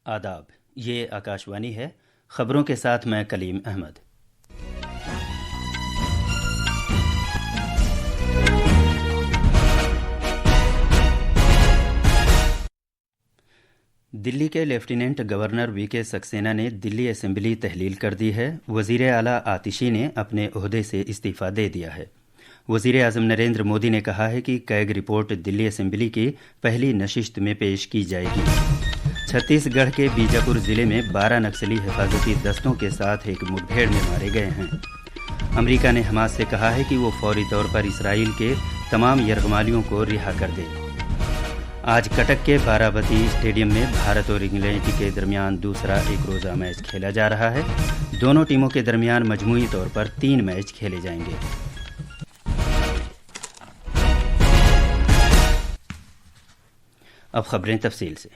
आदाब, ये आकाशवाणी है। खबरों के साथ मैं कलीम अहमद। दिल्ली के लेफ्टिनेंट गवर्नर वीके सक्सेना ने दिल्ली असेंबली तहलील कर दी है। वजीर आला आतिशी ने अपने ओहदे से इस्तीफा दे दिया है। वजीर आज़म नरेंद्र मोदी ने कहा है कि कैग रिपोर्ट दिल्ली असेंबली की पहली नशिस्त में पेश की जाएगी। छत्तीसगढ़ के बीजापुर जिले में 12 नक्सली हिफाजती दस्तों के साथ एक मुठभेड़ में मारे गए हैं। अमेरिका ने हमास से कहा है कि वो फौरी तौर पर इसराइल के तमाम यरगमालियों को रिहा कर दे। आज कटक के बाराबती स्टेडियम में भारत और इंग्लैंड के दरमियान दूसरा एक रोज़ा मैच खेला जा रहा है। दोनों टीमों के दरमियान मजमूई तौर पर 3 मैच खेले जाएंगे। अब खबरें तफसील से।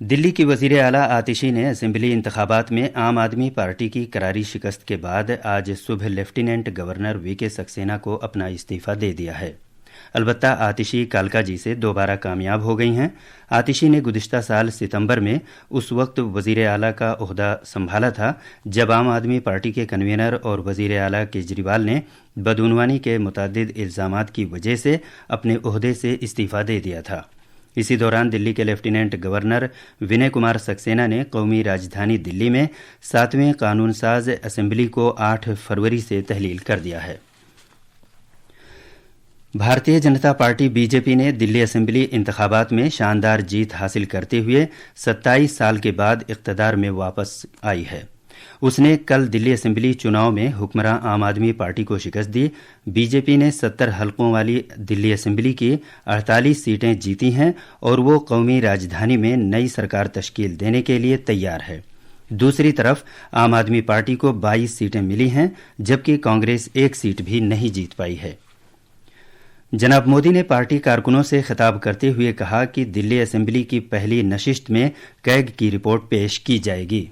दिल्ली की वजीर आला आतिशी ने असेंबली इंतखाबात में आम आदमी पार्टी की करारी शिकस्त के बाद आज सुबह लेफ्टिनेंट गवर्नर वीके सक्सेना को अपना इस्तीफा दे दिया है। अलबत्ता आतिशी कालकाजी से दोबारा कामयाब हो गई हैं। आतिशी ने गुज़िश्ता साल सितंबर में उस वक्त वजीर आला का ओहदा संभाला था जब आम आदमी पार्टी के कन्वीनर और वजीर आला केजरीवाल ने बदउनवानी के मुतअद्दिद इल्ज़ामात की वजह से अपने ओहदे से इस्तीफा दे दिया था। इसी दौरान दिल्ली के लेफ्टिनेंट गवर्नर विनय कुमार सक्सेना ने कौमी राजधानी दिल्ली में 7वें कानून साज असेंबली को 8 फरवरी से तहलील कर दिया है। भारतीय जनता पार्टी बीजेपी ने दिल्ली असेंबली इंतखाबात में शानदार जीत हासिल करते हुए 27 साल के बाद इक़्तिदार में वापस आई है। उसने कल दिल्ली असेंबली चुनाव में हुक्मरां आम आदमी पार्टी को शिकस्त दी। बीजेपी ने 70 हलकों वाली दिल्ली असेंबली की 48 सीटें जीती हैं और वो कौमी राजधानी में नई सरकार तश्कील देने के लिए तैयार है। दूसरी तरफ आम आदमी पार्टी को 22 सीटें मिली हैं जबकि कांग्रेस 1 सीट भी नहीं जीत पाई है। जनाब मोदी ने पार्टी कारकुनों से खिताब करते हुए कहा कि दिल्ली असेंबली की पहली नशिस्त में कैग की रिपोर्ट पेश की जाएगी।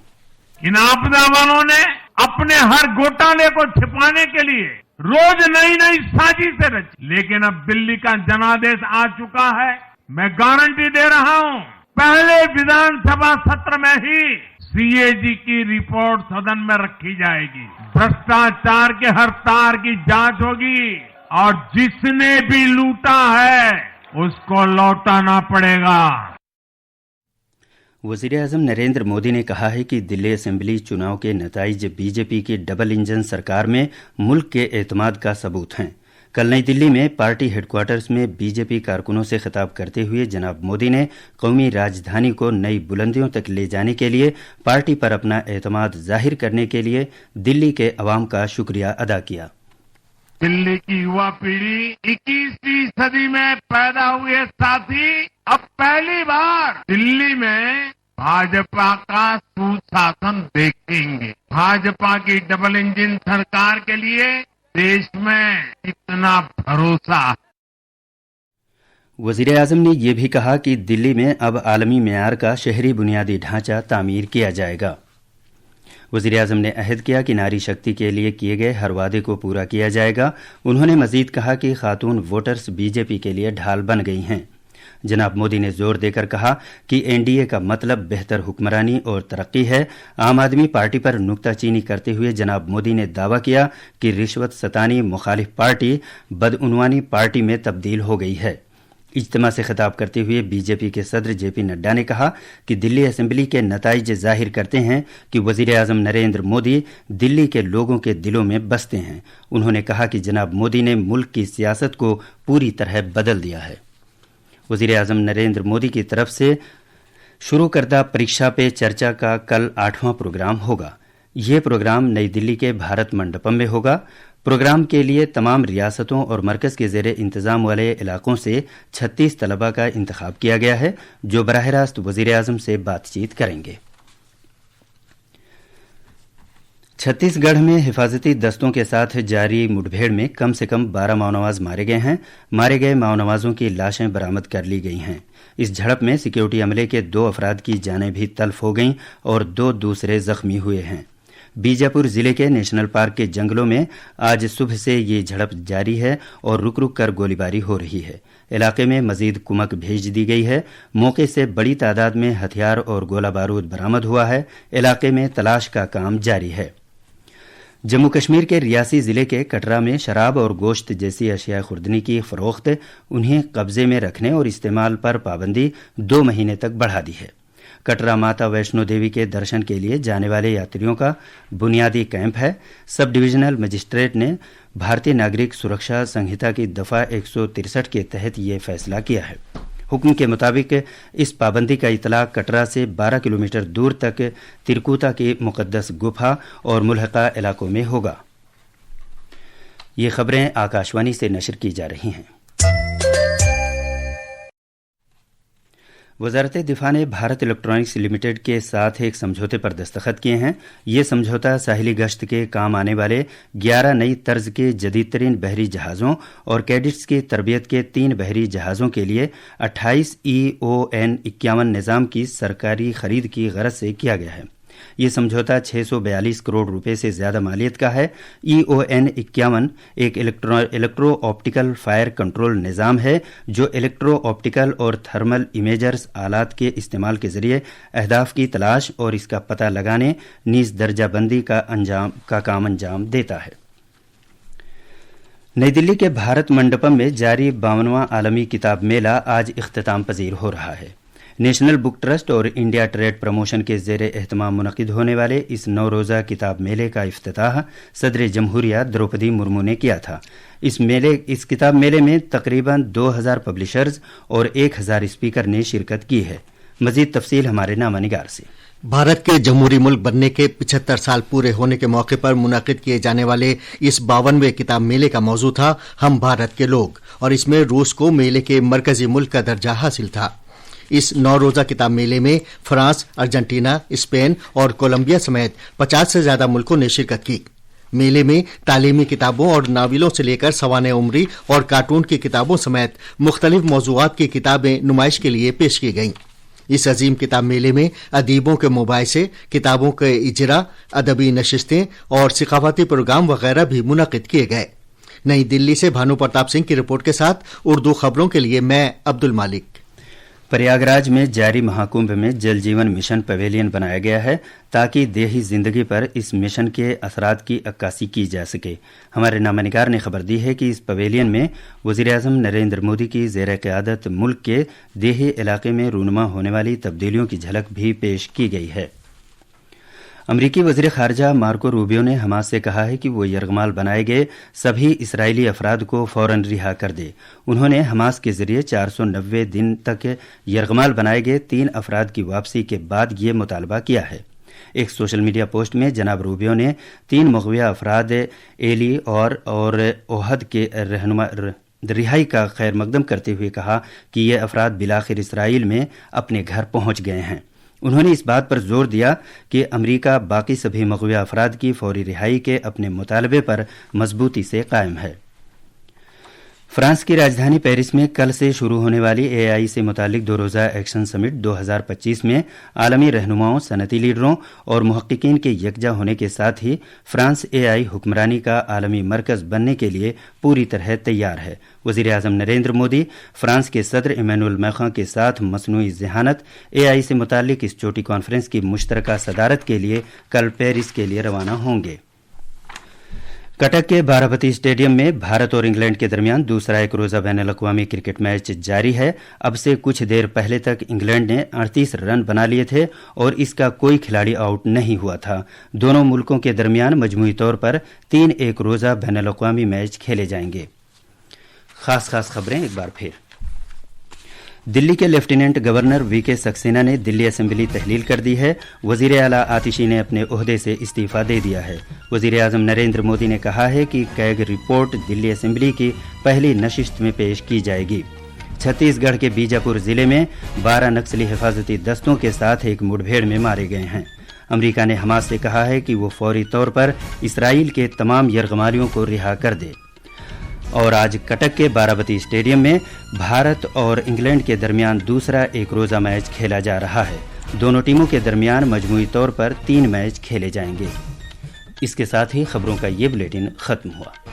इन आपदा वालों ने अपने हर घोटाले को छिपाने के लिए रोज नई नई साजिशें रची, लेकिन अब दिल्ली का जनादेश आ चुका है। मैं गारंटी दे रहा हूं, पहले विधानसभा सत्र में ही सीएजी की रिपोर्ट सदन में रखी जाएगी। भ्रष्टाचार के हर तार की जांच होगी और जिसने भी लूटा है उसको लौटाना पड़ेगा। वज़ीर-ए-आज़म नरेंद्र मोदी ने कहा है कि दिल्ली असेंबली चुनाव के नताइज बीजेपी की डबल इंजन सरकार में मुल्क के एतमाद का सबूत हैं। कल नई दिल्ली में पार्टी हेडक्वार्टर्स में बीजेपी कारकुनों से खिताब करते हुए जनाब मोदी ने कौमी राजधानी को नई बुलंदियों तक ले जाने के लिए पार्टी पर अपना एतमाद जाहिर करने के लिए दिल्ली के अवाम का शुक्रिया अदा किया। दिल्ली की युवा पीढ़ी 21वीं सदी में पैदा हुए साथी अब पहली बार दिल्ली में भाजपा का सुशासन देखेंगे। भाजपा की डबल इंजन सरकार के लिए देश में कितना भरोसा है। वजीर आजम ने यह भी कहा कि दिल्ली में अब आलमी मेयार का शहरी बुनियादी ढांचा तामीर किया जाएगा। वज़ीर आज़म ने अहद किया कि नारी शक्ति के लिए किए गए हर वादे को पूरा किया जाएगा। उन्होंने मजीद कहा कि खातून वोटर्स बीजेपी के लिए ढाल बन गई हैं। जनाब मोदी ने जोर देकर कहा कि एनडीए का मतलब बेहतर हुक्मरानी और तरक्की है। आम आदमी पार्टी पर नुक्ताचीनी करते हुए जनाब मोदी ने दावा किया कि रिश्वत सतानी मुखालिफ पार्टी बदउनवानी पार्टी में तब्दील हो गई है। इज्तिमा से खिताब करते हुए बीजेपी के सदर जेपी नड्डा ने कहा कि दिल्ली असेंबली के नताइज जाहिर करते हैं कि वजीर आज़म नरेंद्र मोदी दिल्ली के लोगों के दिलों में बसते हैं। उन्होंने कहा कि जनाब मोदी ने मुल्क की सियासत को पूरी तरह बदल दिया है। वजीर आज़म नरेंद्र मोदी की तरफ से शुरू करदा परीक्षा पे चर्चा का कल 8वां प्रोग्राम होगा। यह प्रोग्राम नई दिल्ली के भारत मंडपम में होगा। प्रोग्राम के लिए तमाम रियासतों और मरकज़ के ज़ेरे इंतज़ाम वाले इलाकों से 36 तलबा का इंतखाब किया गया है जो बराह रास्त वज़ीर आज़म से बातचीत करेंगे। छत्तीसगढ़ में हिफाजती दस्तों के साथ जारी मुठभेड़ में कम से कम 12 माओनवाज मारे गए हैं। मारे गए माओनवाजों की लाशें बरामद कर ली गई हैं। इस झड़प में सिक्योरिटी अमले के 2 अफराद की जानें भी तल्फ हो गईं और 2 दूसरे जख्मी हुए हैं। बीजापुर जिले के नेशनल पार्क के जंगलों में आज सुबह से ये झड़प जारी है और रुक रुक कर गोलीबारी हो रही है। इलाके में मजीद कुमक भेज दी गई है। मौके से बड़ी तादाद में हथियार और गोला बारूद बरामद हुआ है। इलाके में तलाश का काम जारी है। जम्मू कश्मीर के रियासी जिले के कटरा में शराब और गोश्त जैसी अशिया खुर्दनी की फरोख्त, उन्हें कब्जे में रखने और इस्तेमाल पर पाबंदी 2 महीने तक बढ़ा दी है। कटरा माता वैष्णो देवी के दर्शन के लिए जाने वाले यात्रियों का बुनियादी कैंप है। सब डिविजनल मजिस्ट्रेट ने भारतीय नागरिक सुरक्षा संहिता की दफा 163 के तहत ये फैसला किया है। हुक्म के मुताबिक इस पाबंदी का इतलाक कटरा से 12 किलोमीटर दूर तक तिरकुता की मुकद्दस गुफा और मुल्हका इलाकों में होगा। ये खबरें आकाशवाणी से नशर की जा रही हैं। वजारत दिफा ने भारत इलेक्ट्रॉनिक्स लिमिटेड के साथ एक समझौते पर दस्तखत किए हैं। ये समझौता साहिली गश्त के काम आने वाले 11 नई तर्ज के जदीद तरीन बहरी जहाज़ों और कैडेट्स की तरबियत के 3 बहरी जहाज़ों के लिए 28 EON 51 निज़ाम की सरकारी खरीद की गरज से किया गया है। ये समझौता 642 करोड़ रुपए से ज्यादा मालियत का है। EON 51 एक इलेक्ट्रो ऑप्टिकल फायर कंट्रोल निज़ाम है जो इलेक्ट्रो ऑप्टिकल और थर्मल इमेजर्स आलात के इस्तेमाल के जरिए अहदाफ की तलाश और इसका पता लगाने नीज दर्जाबंदी का काम अंजाम देता है। नई दिल्ली के भारत मंडपम में जारी 52वां आलमी किताब मेला आज इख्तिताम पजीर हो रहा है। नेशनल बुक ट्रस्ट और इंडिया ट्रेड प्रमोशन के ज़ेर एहतमाम मुनक़िद होने वाले इस 9 रोज़ा किताब मेले का इफ्तिताह सदर जमहूरिया द्रौपदी मुर्मू ने किया था। इस किताब मेले में तकरीबन 2000 पब्लिशर्स और 1000 स्पीकर ने शिरकत की है। मज़ीद तफसील हमारे नामा निगार से। भारत के जमहूरी मुल्क बनने के 75 साल पूरे होने के मौके पर मुनक़िद किए जाने वाले इस 52वें किताब मेले का मौजू था हम भारत के लोग, और इसमें रूस को मेले के मरकजी मुल्क का दर्जा हासिल था। इस 9 रोजा किताब मेले में फ्रांस, अर्जेंटीना, स्पेन और कोलंबिया समेत 50 से ज्यादा मुल्कों ने शिरकत की। मेले में तालीमी किताबों और नावलों से लेकर सवाने उम्री और कार्टून की किताबों समेत मुख्तलिफ मौज़ूआत की किताबें नुमाइश के लिए पेश की गईं। इस अजीम किताब मेले में अदीबों के मुबाहिसे, किताबों के इजरा, अदबी नशिस्तें और सकाफती प्रोग्राम वगैरह भी मुनक़िद किए गए। नई दिल्ली से भानु प्रताप सिंह की रिपोर्ट के साथ उर्दू खबरों के लिए मैं अब्दुल मालिक। प्रयागराज में जारी महाकुंभ में जल जीवन मिशन पवेलियन बनाया गया है ताकि देही जिंदगी पर इस मिशन के असरात की अक्कासी की जा सके। हमारे नामानिगार ने खबर दी है कि इस पवेलियन में वज़ीर-ए-आज़म नरेंद्र मोदी की ज़ेर क़यादत मुल्क के देही इलाके में रूनुमा होने वाली तब्दीलियों की झलक भी पेश की गई है। अमरीकी वज़ीर ख़ारजा मार्को रूबियो ने हमास से कहा है कि वो यरगमाल बनाए गए सभी इसराइली अफराद को फ़ौरन रिहा कर दे। उन्होंने हमास के ज़रिए 490 दिन तक यरगमाल बनाए गए 3 अफराद की वापसी के बाद ये मुतालबा किया है। एक सोशल मीडिया पोस्ट में जनाब रूबियो ने 3 मुग़विया अफराद एली और ओहद के रिहाई का खैर मकदम करते हुए कहा कि ये अफराद बिलाखिर इसराइल में अपने घर पहुंच गए हैं। उन्होंने इस बात पर जोर दिया कि अमरीका बाकी सभी मुग़विया अफराद की फौरी रिहाई के अपने मुतालबे पर मजबूती से कायम है। फ्रांस की राजधानी पेरिस में कल से शुरू होने वाली AI से मुतालिक 2 रोज़ा एक्शन समिट 2025 में आलमी रहनुमाओं, सनती लीडरों और मुहक्किकीन के यकजा होने के साथ ही फ्रांस AI हुक्मरानी का आलमी मरकज़ बनने के लिए पूरी तरह तैयार है। वज़ीर-ए-आज़म नरेंद्र मोदी फ्रांस के सदर इमैनुअल मैक्रों के साथ मसनूई ज़हानत AI से मुतालिक इस छोटी कॉन्फ्रेंस की मुश्तरका सदारत के लिए कल पेरिस के लिए रवाना होंगे। कटक के बाराबती स्टेडियम में भारत और इंग्लैंड के दरमियान दूसरा 1 रोज़ा बैनुल-अक़वामी क्रिकेट मैच जारी है। अब से कुछ देर पहले तक इंग्लैंड ने 38 रन बना लिए थे और इसका कोई खिलाड़ी आउट नहीं हुआ था। दोनों मुल्कों के दरमियान मजमूई तौर पर 3 1 रोज़ा बैनुल-अक़वामी मैच खेले जाएंगे। खास खबरें एक बार फिर। दिल्ली के लेफ्टिनेंट गवर्नर VK सक्सेना ने दिल्ली असेंबली तहलील कर दी है। वज़ीर आला आतिशी ने अपने ओहदे से इस्तीफ़ा दे दिया है। वज़ीर-ए-आज़म नरेंद्र मोदी ने कहा है कि कैग रिपोर्ट दिल्ली असेंबली की पहली नशिस्त में पेश की जाएगी। छत्तीसगढ़ के बीजापुर जिले में 12 नक्सली हिफाजती दस्तों के साथ एक मुठभेड़ में मारे गए हैं। अमरीका ने हमास से कहा है कि वो फौरी तौर पर इसराइल के तमाम यरगमालियों को रिहा कर दे। और आज कटक के बाराबती स्टेडियम में भारत और इंग्लैंड के दरमियान दूसरा 1 रोज़ा मैच खेला जा रहा है। दोनों टीमों के दरमियान मजमूई तौर पर 3 मैच खेले जाएंगे। اس کے ساتھ ہی خبروں کا یہ بلیٹن ختم ہوا.